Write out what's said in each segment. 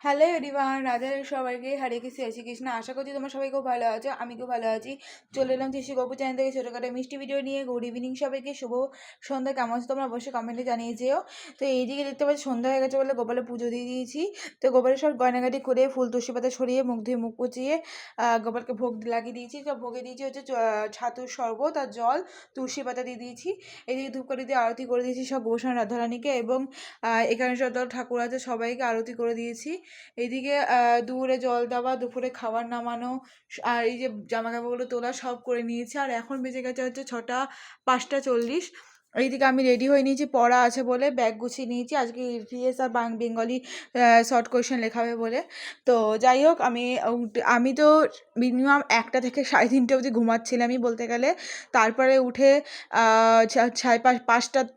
Hello everyone, Radhe Radhe সবাইকে, হরে কৃষ্ণ জয় শ্রীকৃষ্ণ। আশা করছি তোমরা সবাই খুব ভালো আছো, আমি খুব ভালো আছি। চলে এলাম শ্রী গপু চ্যানেল থেকে ছোটোখাটো মিষ্টি ভিডিও নিয়ে। গুড ইভিনিং সবাইকে, শুভ সন্ধ্যা। কেমন আছো তোমরা অবশ্যই কমেন্টে জানিয়ে যেও। তো এইদিকে দেখতে পাচ্ছি সন্ধ্যা হয়ে গেছে বলে গোপালের পুজো দিয়ে দিয়েছি। তো গোপালের সব গয়নাগাটি করে ফুল তুলসী পাতা ছড়িয়ে মুখ ধুয়ে মুখ কুচিয়ে গোপালকে ভোগ লাগিয়ে দিয়েছি। তো ভোগে দিয়েছি হচ্ছে ছাতুর শরবত আর জল, তুলসী পাতা দিয়ে দিয়েছি। এদিকে ধূপকাঠি দিয়ে আরতি করে দিয়েছি সব গোসান রাধারানীকে, এবং এখানে যত ঠাকুর আছে সবাইকে আরতি করে দিয়েছি। এইদিকে দুপুরে জল দেওয়া, দুপুরে খাবার নামানো, আর এই যে জামা কাপড়গুলো তোলা সব করে নিয়েছি। আর এখন বেজে গেছে হচ্ছে 5:40। এইদিকে আমি রেডি হয়ে নিয়েছি, পড়া আছে বলে ব্যাগ গুছিয়ে নিয়েছি। আজকে ইভিএস আর বেঙ্গলি শর্ট কোয়েশ্চেন লেখাবে বলে। তো যাই হোক, আমি তো মিনিমাম 1টা থেকে 3:30 অবধি ঘুমাচ্ছিলামই বলতে গেলে। তারপরে উঠে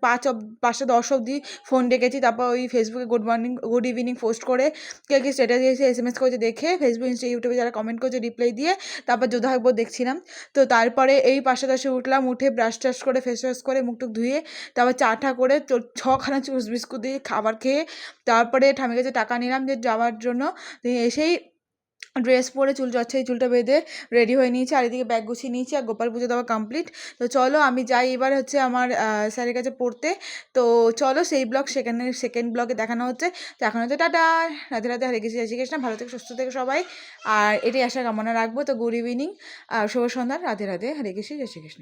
5:10 অবধি ফোন ডেকেছি। তারপর ওই ফেসবুকে good morning good evening post করে কে কে স্ট্যাটাস দিয়েছে, SMS করেছে দেখে, ফেসবুক ইনস্টা ইউটিউবে যারা কমেন্ট করেছে রিপ্লাই দিয়ে তারপর যোদ্ধা আকবর দেখছিলাম। তো তারপরে এই 5:10 উঠলাম, উঠে ব্রাশ ট্রাশ করে ফেস ওয়াশ করে মুখটুক ধুয়ে তারপর চা করে 6খানা চুস বিস্কুট দিয়ে খাবার খেয়ে তারপরে ঠামের কাছে টাকা নিলাম যে যাওয়ার জন্য। এসেই ড্রেস পরে চুলটা বেঁধে রেডি হয়ে নিয়েছি, আর এদিকে ব্যাগ গুছিয়ে নিয়েছি, আর গোপাল পুজো দেওয়া কমপ্লিট। তো চলো আমি যাই এবার হচ্ছে আমার স্যারের কাছে পড়তে। তো চলো সেই ব্লগ সেকেন্ড ব্লগে দেখানো হচ্ছে। তো এখন হচ্ছে টাটা, রাধে রাধে, হরে কৃষ্ণ জয় শ্রীকৃষ্ণ। ভালো থেকে সুস্থ থেকে সবাই, আর এটাই আশা কামনা রাখবো। তো গুড ইভিনিং, শুভ সন্ধ্যা, রাধে রাধে, হরে কৃষ্ণ জয় শ্রীকৃষ্ণ।